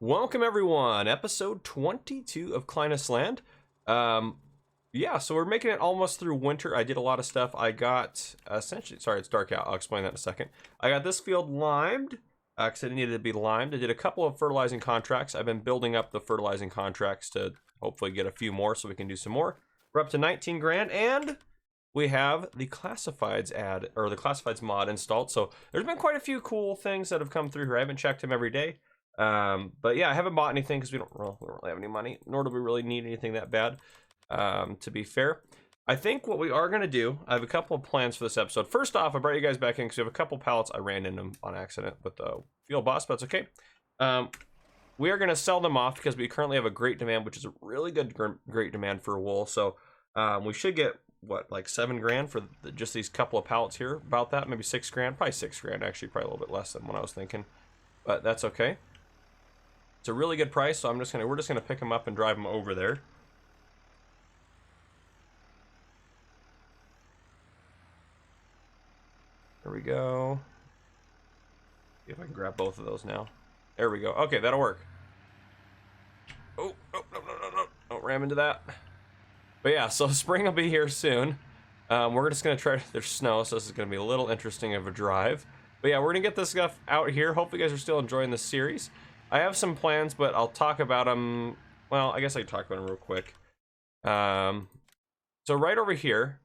Welcome everyone, episode 22 of Kleines Land. Yeah, so we're making it almost through winter. I did a lot of stuff. I got essentially, sorry, it's dark out. I'll explain that in a second. I got this field limed because it needed to be limed. I did a couple of fertilizing contracts. I've been building up the fertilizing contracts to hopefully get a few more so we can do some more. We're up to 19 grand and we have the classifieds ad or the classifieds mod installed. So there's been quite a few cool things that have come through here. I haven't checked them every day. But yeah, I haven't bought anything because we don't really have any money, nor do we really need anything that bad. To be fair, I think what we are going to do, I have a couple of plans for this episode. First off, I brought you guys back in because we have a couple pallets. I ran into them on accident with the field boss, but it's okay. We are going to sell them off because we currently have a great demand, which is a really good, great demand for wool. So we should get, what, like 7 grand for just these couple of pallets here. About that, maybe 6 grand, probably 6 grand, actually, probably a little bit less than what I was thinking, but that's okay. It's a really good price, so we're just gonna pick them up and drive them over there. There we go. See if I can grab both of those now. There we go. Okay, that'll work. Oh, no. Don't ram into that. But yeah, so spring will be here soon. We're just gonna try, there's snow, so this is gonna be a little interesting of a drive. But yeah, we're gonna get this stuff out here. Hopefully you guys are still enjoying this series. I have some plans, but I'll talk about them. Well, I guess I can talk about them real quick. So right over here,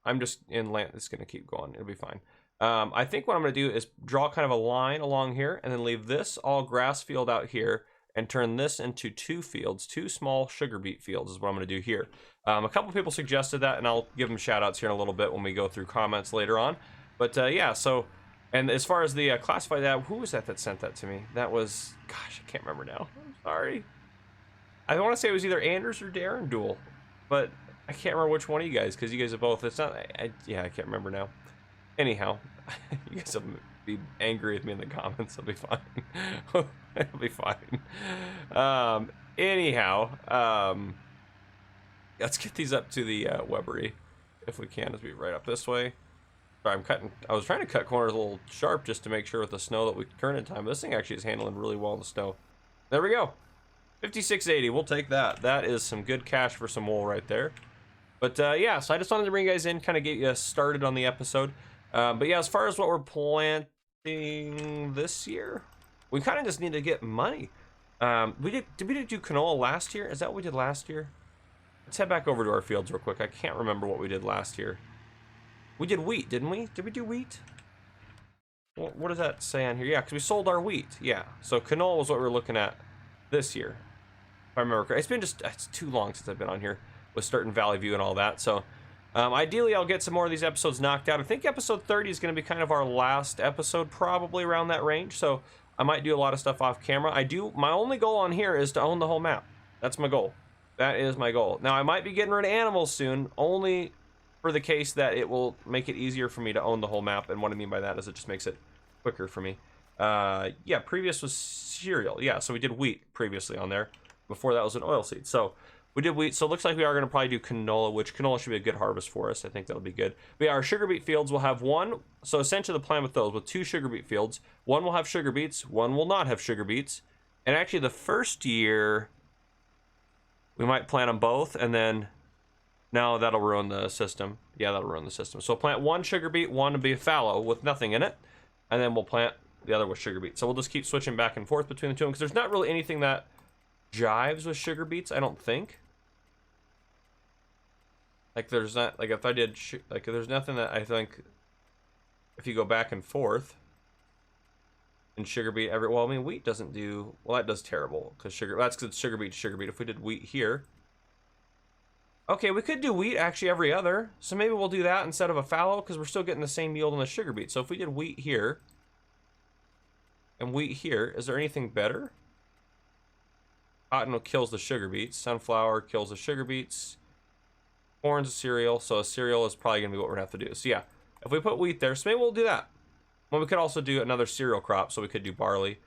I'm just in land. It's gonna keep going. It'll be fine. I think what I'm gonna do is draw kind of a line along here, and then leave this all grass field out here, and turn this into 2 fields, 2 small sugar beet fields is what I'm gonna do here. A couple people suggested that, and I'll give them shout outs here in a little bit when we go through comments later on. But yeah, so. And as far as the classified ad, who was that sent that to me? That was, gosh, I can't remember now. I'm sorry. I want to say it was either Anders or Darren Duel, but I can't remember which one of you guys, because you guys are both. It's not. Yeah, I can't remember now. Anyhow, you guys will be angry with me in the comments. It'll be fine. It'll be fine. Anyhow, let's get these up to the Webery if we can, as we right up this way. Sorry, I was trying to cut corners a little sharp just to make sure with the snow that we can turn in time. But this thing actually is handling really well in the snow. There we go. 5680, we'll take that. That is some good cash for some wool right there. But yeah, so I just wanted to bring you guys in, kind of get you started on the episode. But yeah, as far as what we're planting this year, we kind of just need to get money. Did we do canola last year? Is that what we did last year? Let's head back over to our fields real quick. I can't remember what we did last year. We did wheat, didn't we? Did we do wheat? Well, what does that say on here? Yeah, because we sold our wheat. Yeah, so canola was what we were looking at this year, if I remember correctly. It's too long since I've been on here with Starting Valley View and all that. So ideally, I'll get some more of these episodes knocked out. I think episode 30 is going to be kind of our last episode, probably around that range. So I might do a lot of stuff off camera. My only goal on here is to own the whole map. That's my goal. That is my goal. Now, I might be getting rid of animals soon, only for the case that it will make it easier for me to own the whole map. And what I mean by that is it just makes it quicker for me. Yeah, previous was cereal. Yeah, so we did wheat previously on there. Before that was an oilseed. So we did wheat. So it looks like we are going to probably do canola, which canola should be a good harvest for us. I think that'll be good. But yeah, our sugar beet fields will have one. So essentially the plan with those, with 2 sugar beet fields, one will have sugar beets, one will not have sugar beets. And actually the first year, we might plant them both, and then no, that'll ruin the system. Yeah, that'll ruin the system. So plant 1 sugar beet, 1 to be a fallow with nothing in it, and then we'll plant the other with sugar beet. So we'll just keep switching back and forth between the two, because there's not really anything that jives with sugar beets, I don't think. Like there's not, like if I did, like there's nothing that I think, if you go back and forth, and sugar beet, well, I mean, wheat doesn't do, well, that does terrible, because that's because it's sugar beet to sugar beet. If we did wheat here, okay, we could do wheat actually every other. So maybe we'll do that instead of a fallow, because we're still getting the same yield on the sugar beet. So if we did wheat here and wheat here, is there anything better? Cotton kills the sugar beets. Sunflower kills the sugar beets. Corn's a cereal, so a cereal is probably going to be what we're going to have to do. So yeah, if we put wheat there, so maybe we'll do that. Well, we could also do another cereal crop, so we could do barley.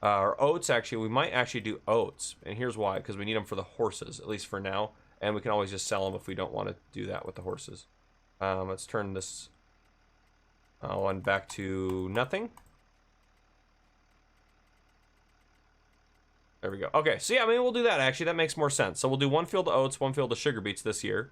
Or oats, actually, we might actually do oats. And here's why, because we need them for the horses, at least for now. And we can always just sell them if we don't want to do that with the horses. Let's turn this one back to nothing. There we go. Okay, so yeah, maybe we'll do that, actually. That makes more sense. So we'll do 1 field of oats, 1 field of sugar beets this year.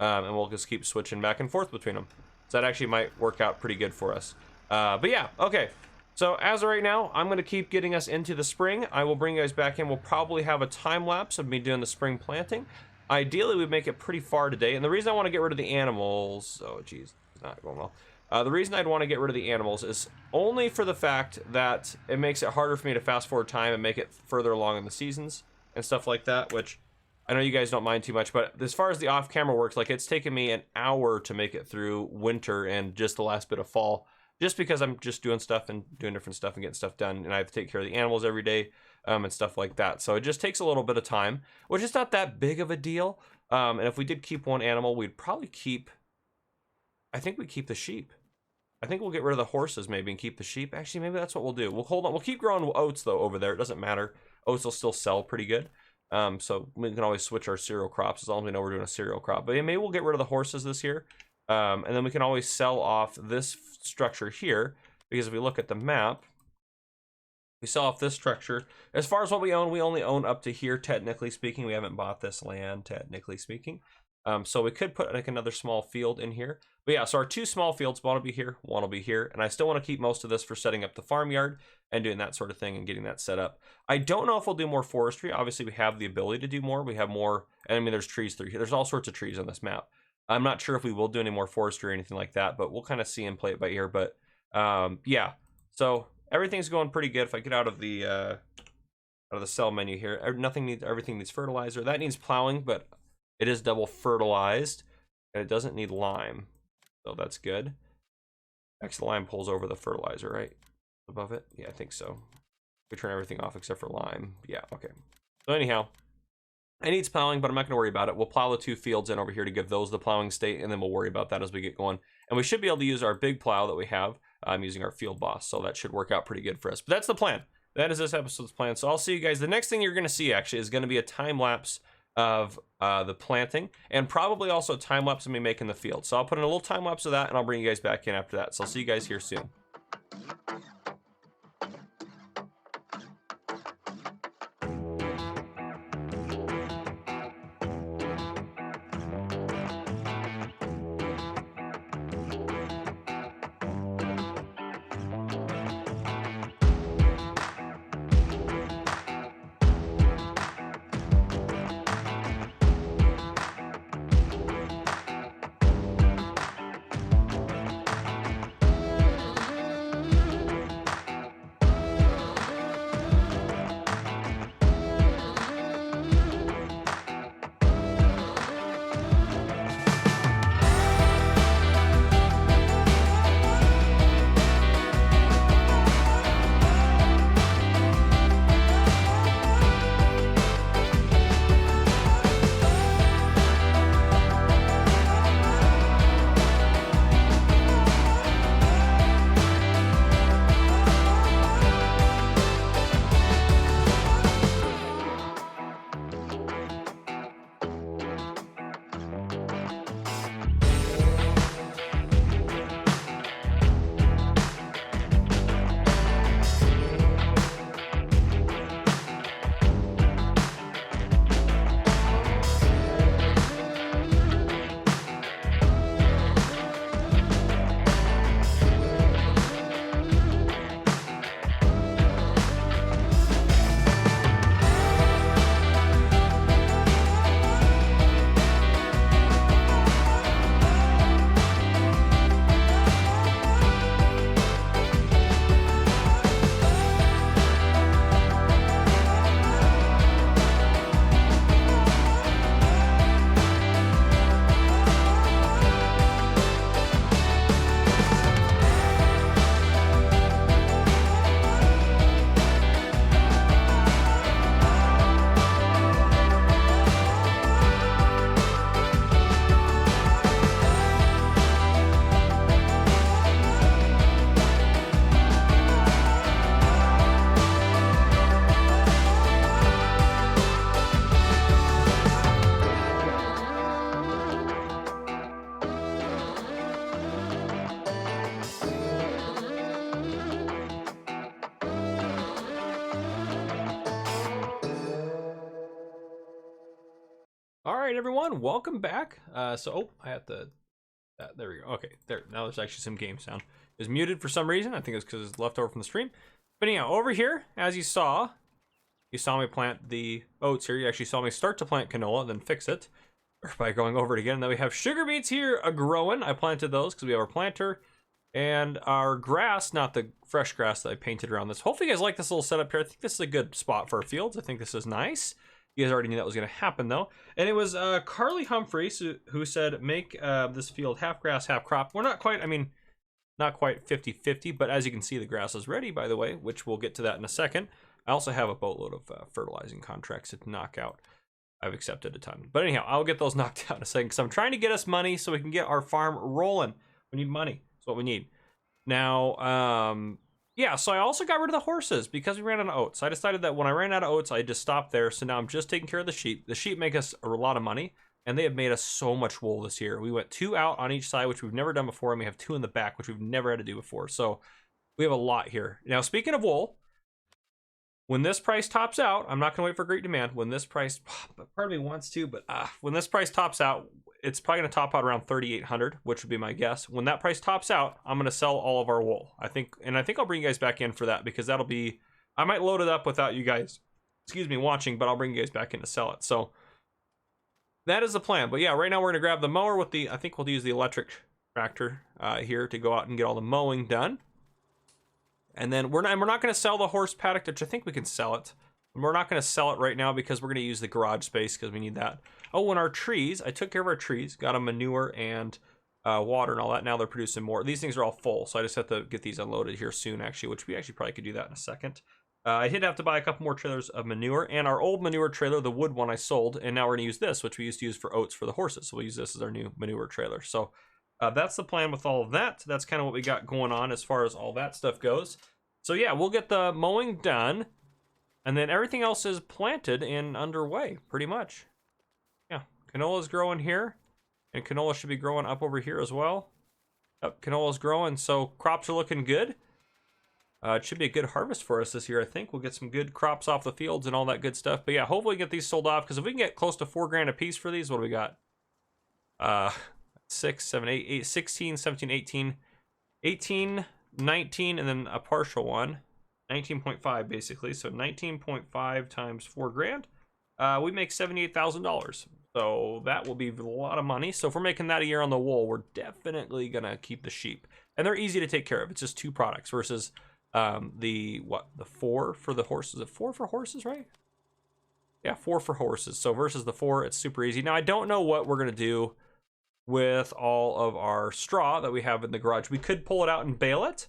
And we'll just keep switching back and forth between them. So that actually might work out pretty good for us. But yeah, okay. So as of right now, I'm going to keep getting us into the spring. I will bring you guys back in. We'll probably have a time lapse of me doing the spring planting. Ideally, we'd make it pretty far today. And the reason I want to get rid of the animals... Oh, geez. It's not going well. The reason I'd want to get rid of the animals is only for the fact that it makes it harder for me to fast forward time and make it further along in the seasons and stuff like that, which I know you guys don't mind too much, but as far as the off-camera works, like, it's taken me an hour to make it through winter and just the last bit of fall, just because I'm just doing stuff and doing different stuff and getting stuff done, and I have to take care of the animals every day and stuff like that. So it just takes a little bit of time, which is not that big of a deal. And if we did keep one animal, we'd probably keep... I think we'd keep the sheep. I think we'll get rid of the horses maybe and keep the sheep. Actually, maybe that's what we'll do. We'll hold on. We'll keep growing oats, though, over there. It doesn't matter. Oats will still sell pretty good. So we can always switch our cereal crops as long as we know we're doing a cereal crop. But yeah, maybe we'll get rid of the horses this year. And then we can always sell off this structure here. Because if we look at the map, we sell off this structure. As far as what we only own up to here, technically speaking. We haven't bought this land, technically speaking. So we could put like another small field in here. But yeah, so our 2 small fields, one will be here, one will be here. And I still want to keep most of this for setting up the farmyard and doing that sort of thing and getting that set up. I don't know if we'll do more forestry. Obviously, we have the ability to do more. We have more, and I mean, there's trees through here. There's all sorts of trees on this map. I'm not sure if we will do any more forestry or anything like that, but we'll kind of see and play it by ear. But yeah, so everything's going pretty good. If I get out of the cell menu here, everything needs fertilizer. That needs plowing, but it is double fertilized, and it doesn't need lime, so that's good. Actually, the lime pulls over the fertilizer, right? Above it? Yeah, I think so. We turn everything off except for lime. Yeah, okay. So anyhow, it needs plowing, but I'm not going to worry about it. We'll plow the 2 fields in over here to give those the plowing state, and then we'll worry about that as we get going. And we should be able to use our big plow that we have using our field boss, so that should work out pretty good for us. But that's the plan. That is this episode's plan. So I'll see you guys. The next thing you're going to see, actually, is going to be a time lapse of the planting, and probably also a time lapse of me making the field. So I'll put in a little time lapse of that, and I'll bring you guys back in after that. So I'll see you guys here soon. right, everyone, welcome back. I have to. There we go. Okay, there. Now there's actually some game sound. It was muted for some reason. I think it's because it's left over from the stream. But anyhow, over here, as you saw me plant the oats here. You actually saw me start to plant canola, then fix it by going over it again. And then we have sugar beets here growing. I planted those because we have our planter and our grass, not the fresh grass that I painted around this. Hopefully you guys like this little setup here. I think this is a good spot for our fields. I think this is nice. You guys already knew that was going to happen, though. And it was Carly Humphreys who said, make this field half grass, half crop. We're not quite, not quite 50-50, but as you can see, the grass is ready, by the way, which we'll get to that in a second. I also have a boatload of fertilizing contracts to knock out. I've accepted a ton. But anyhow, I'll get those knocked out in a second because I'm trying to get us money so we can get our farm rolling. We need money. That's what we need. Now, yeah, so I also got rid of the horses because we ran out of oats. I decided that when I ran out of oats, I just stopped there. So now I'm just taking care of the sheep. The sheep make us a lot of money, and they have made us so much wool this year. We went 2 out on each side, which we've never done before, and we have 2 in the back, which we've never had to do before. So we have a lot here. Now, speaking of wool, when this price tops out, I'm not going to wait for great demand. When this price, part of me wants to, but when this price tops out, it's probably going to top out around 3,800, which would be my guess. When that price tops out, I'm going to sell all of our wool. I think I'll bring you guys back in for that because that'll be, I might load it up without you guys, watching, but I'll bring you guys back in to sell it. So that is the plan. But yeah, right now we're going to grab the mower with I think we'll use the electric tractor here to go out and get all the mowing done. And then we're not going to sell the horse paddock, which I think we can sell it. We're not going to sell it right now because we're going to use the garage space because we need that. Oh, and our trees, I took care of our trees, got them manure and water and all that. Now they're producing more. These things are all full, so I just have to get these unloaded here soon, actually, which we actually probably could do that in a second. I did have to buy a couple more trailers of manure, and our old manure trailer, the wood one, I sold, and now we're going to use this, which we used to use for oats for the horses. So we'll use this as our new manure trailer. So that's the plan with all of that. That's kind of what we got going on as far as all that stuff goes. So yeah, we'll get the mowing done, and then everything else is planted and underway, pretty much. Yeah, canola's growing here, and canola should be growing up over here as well. Yep, canola's growing, so crops are looking good. It should be a good harvest for us this year, I think. We'll get some good crops off the fields and all that good stuff. But yeah, hopefully get these sold off, because if we can get close to $4,000 a piece for these, what do we got? 6, 7, 8, 16, 17, 18, 19, and then a partial one. 19.5 basically, so 19.5 times $4,000. We make $78,000. So that will be a lot of money. So if we're making that a year on the wool, we're definitely gonna keep the sheep. And they're easy to take care of. It's just 2 products versus the 4 for the horses. Is it 4 for horses, right? Yeah, 4 for horses. So versus the 4, it's super easy. Now I don't know what we're gonna do with all of our straw that we have in the garage. We could pull it out and bale it.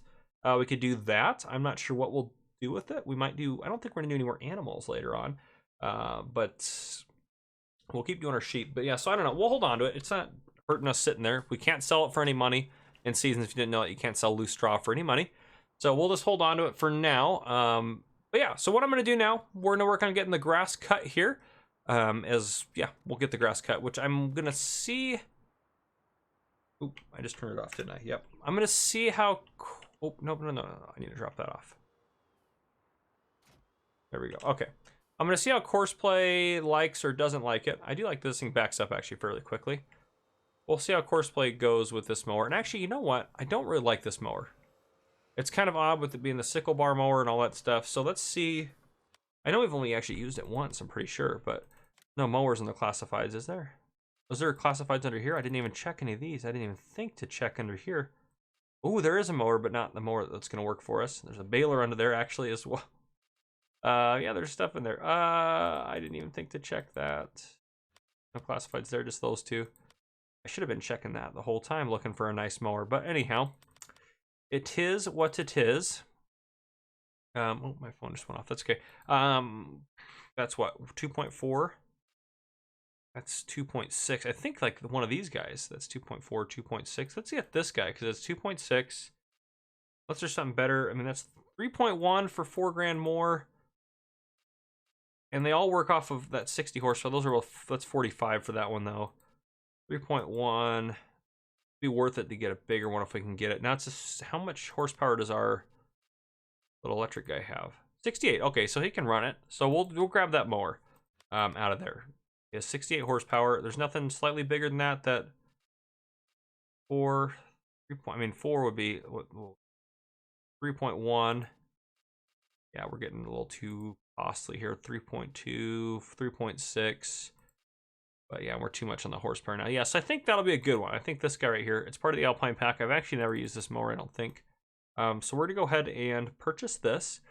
We could do that. I'm not sure what we'll do with it. We might do, I don't think we're gonna do any more animals later on, but we'll keep doing our sheep. But yeah, so I don't know, we'll hold on to it. It's not hurting us sitting there. We can't sell it for any money in seasons. If you didn't know it, you can't sell loose straw for any money. So we'll just hold on to it for now. But yeah, so what I'm gonna do now, we're gonna work on getting the grass cut here. We'll get the grass cut, which I'm gonna see. Oop, I just turned it off, didn't I? Yep. I'm gonna see how, oh, no. I need to drop that off. There we go. Okay. I'm gonna see how Courseplay likes or doesn't like it. I do like this thing backs up actually fairly quickly. We'll see how Courseplay goes with this mower. And actually, you know what? I don't really like this mower. It's kind of odd with it being the sickle bar mower and all that stuff. So let's see. I know we've only actually used it once, I'm pretty sure, but no mowers in the classifieds, is there? Was there classifieds under here? I didn't even check any of these. I didn't even think to check under here. Oh, there is a mower, but not the mower that's going to work for us. There's a baler under there actually as well. Yeah, there's stuff in there. I didn't even think to check that. No classifieds there, just those 2. I should have been checking that the whole time, looking for a nice mower. But anyhow, it is what it is. Oh, my phone just went off. That's okay. That's what, 2.4. That's 2.6. I think like one of these guys. That's 2.4, 2.6. Let's get this guy because it's 2.6. Let's do something better. I mean, that's 3.1 for $4,000 more. And they all work off of that 60 horsepower. Those are both, that's 45 for that one though. 3.1. Be worth it to get a bigger one if we can get it. Now it's just, how much horsepower does our little electric guy have? 68. Okay, so he can run it. So we'll grab that mower out of there. It has 68 horsepower. There's nothing slightly bigger than that. That 4, 3 point, I mean 4 would be 3.1. Yeah, we're getting a little too costly here. 3.2, 3.6. But yeah, we're too much on the horsepower now. Yes, I think that'll be a good one. I think this guy right here, it's part of the Alpine pack. I've actually never used this mower, I don't think. So we're gonna go ahead and purchase this.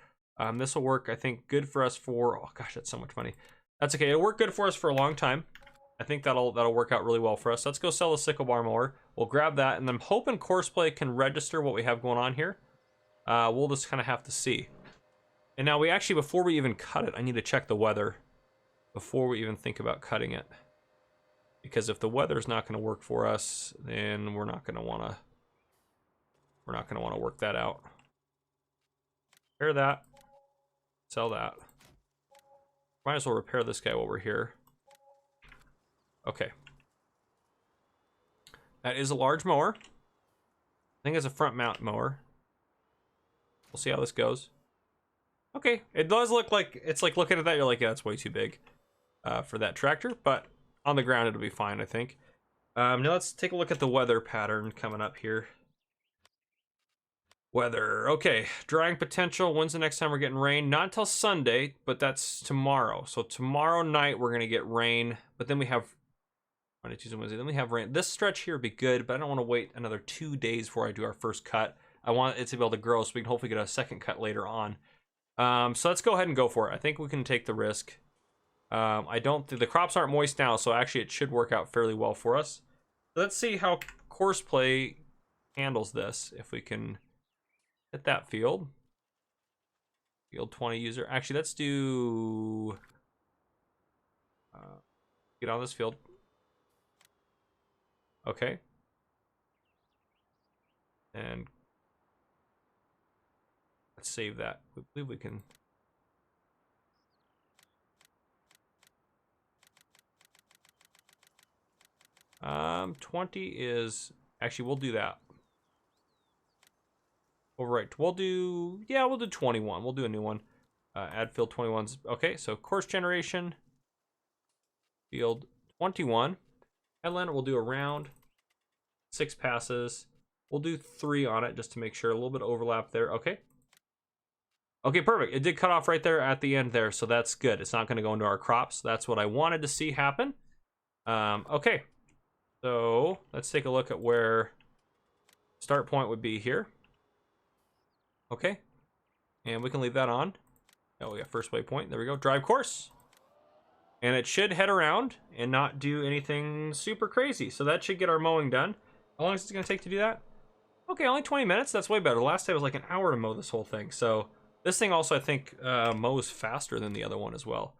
This will work, I think, good for us for, oh gosh, that's so much money. That's okay, it'll work good for us for a long time. I think that'll work out really well for us. Let's go sell the sickle bar mower. We'll grab that, and I'm hoping Courseplay can register what we have going on here. We'll just kind of have to see. And now we actually, before we even cut it, I need to check the weather before we even think about cutting it. Because if the weather's not going to work for us, then we're not going to want to work that out. Repair that. Sell that. Might as well repair this guy while we're here. Okay. That is a large mower. I think it's a front mount mower. We'll see how this goes. Okay, it does look like, it's like looking at that, you're like, yeah, it's way too big for that tractor, but on the ground it'll be fine, I think. Now let's take a look at the weather pattern coming up here. Weather, okay, drying potential. When's the next time we're getting rain? Not until Sunday, but that's tomorrow. So tomorrow night we're gonna get rain, but then we have Monday, Tuesday, Wednesday, then we have rain. This stretch here would be good, but I don't want to wait another 2 days before I do our first cut. I want it to be able to grow so we can hopefully get a second cut later on. So let's go ahead and go for it. I think we can take the risk. I don't think the crops aren't moist now, so actually it should work out fairly well for us. Let's see how Courseplay handles this. If we can hit that field. Field 20 user. Actually, let's do... get on this field. Okay. And let's save that. I believe we can... 20 is... Actually, we'll do that. Overwrite. We'll do... Yeah, we'll do 21. We'll do a new one. Add field 21's... Okay, so course generation. Field 21. Headland, we'll do a round. 6 passes. We'll do 3 on it just to make sure. A little bit of overlap there. Okay. Okay, perfect. It did cut off right there at the end there, so that's good. It's not going to go into our crops. That's what I wanted to see happen. Okay. So let's take a look at where start point would be here. Okay. And we can leave that on. Oh, yeah, first waypoint. There we go. Drive course. And it should head around and not do anything super crazy. So that should get our mowing done. How long is it going to take to do that? Okay, only 20 minutes. That's way better. Last time it was like an hour to mow this whole thing. So this thing also, I think, mows faster than the other one as well.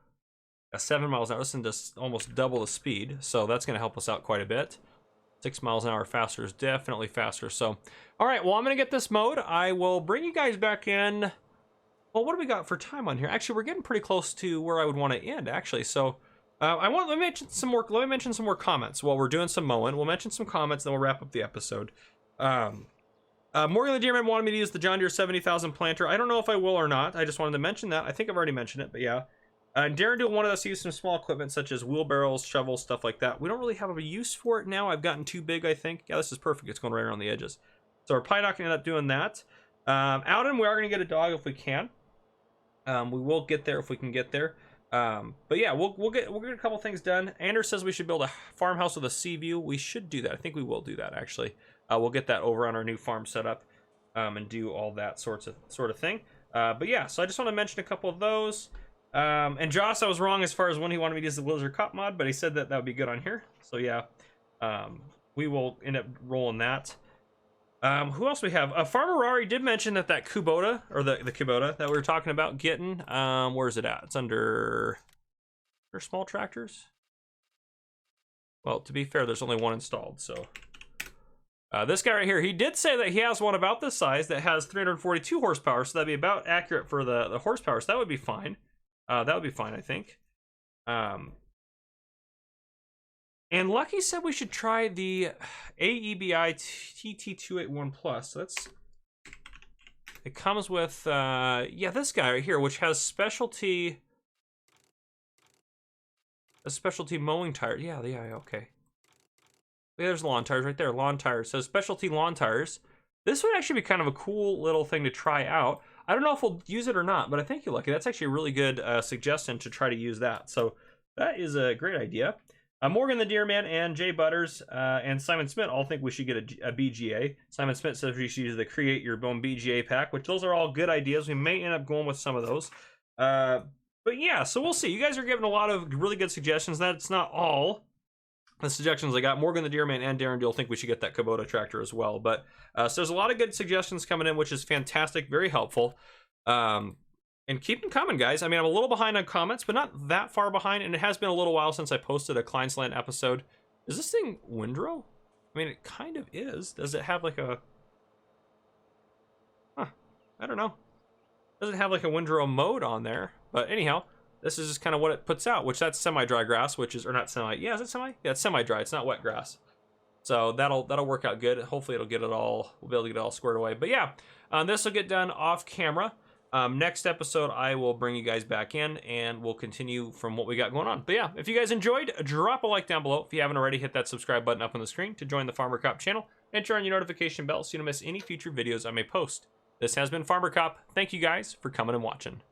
7 miles an hour. Listen, just almost double the speed. So that's going to help us out quite a bit. 6 miles an hour faster is definitely faster. So, all right, well, I'm going to get this mowed. I will bring you guys back in. Well, what do we got for time on here? Actually, we're getting pretty close to where I would want to end, actually. So let me mention some more comments while we're doing some mowing. We'll mention some comments, then we'll wrap up the episode. Morgan the Deerman wanted me to use the John Deere 70,000 planter. I don't know if I will or not. I just wanted to mention that. I think I've already mentioned it, but yeah. Darren Dual wanted us to use some small equipment such as wheelbarrows, shovels, stuff like that. We don't really have a use for it now. I've gotten too big, I think. Yeah, this is perfect. It's going right around the edges. So we're probably not going to end up doing that. Alden, we are going to get a dog if we can. We will get there if we can get there. But yeah, we'll get a couple things done. Anders says we should build a farmhouse with a sea view. We should do that. I think we will do that, actually. We'll get that over on our new farm setup and do all that sort of thing. But yeah, so I just want to mention a couple of those. And Joss, I was wrong as far as when he wanted me to use the Lizard Cop mod, but he said that would be good on here. So yeah, we will end up rolling that. Who else we have? Farmer Rari did mention that Kubota, or the Kubota that we were talking about getting, where is it at? It's under small tractors. Well, to be fair, there's only one installed, so. This guy right here, he did say that he has one about this size that has 342 horsepower, so that'd be about accurate for the horsepower, so that would be fine. That would be fine, I think. And Lucky said we should try the AEBI TT281 Plus. So it comes with, yeah, this guy right here, which has specialty A specialty mowing tire. Yeah, okay. Yeah, there's lawn tires right there. Lawn tires. So specialty lawn tires. This would actually be kind of a cool little thing to try out. I don't know if we'll use it or not, but I think you're lucky. That's actually a really good suggestion to try to use that. So that is a great idea. Morgan the Deerman and Jay Butters and Simon Smith all think we should get a BGA. Simon Smith says we should use the Create Your Own BGA pack, which those are all good ideas. We may end up going with some of those. But yeah, so we'll see. You guys are giving a lot of really good suggestions. That's not all the suggestions I got. Morgan the Deerman and Darren Deal think we should get that Kubota tractor as well. But so there's a lot of good suggestions coming in, which is fantastic, very helpful. And keep them coming, guys. I mean, I'm a little behind on comments, but not that far behind. And it has been a little while since I posted a Kleines episode. Is this thing windrow? I mean, it kind of is. Does it have like a... Huh, I don't know. Doesn't have like a windrow mode on there. But anyhow, this is just kind of what it puts out, which that's semi-dry grass, which is, or not semi, yeah, is it semi? Yeah, it's semi-dry, it's not wet grass. So that'll work out good. Hopefully it'll get it all, we'll be able to get it all squared away. But yeah, this will get done off camera. Next episode, I will bring you guys back in and we'll continue from what we got going on. But yeah, if you guys enjoyed, drop a like down below. If you haven't already, hit that subscribe button up on the screen to join the Farmer Cop channel and turn on your notification bell so you don't miss any future videos I may post. This has been Farmer Cop. Thank you guys for coming and watching.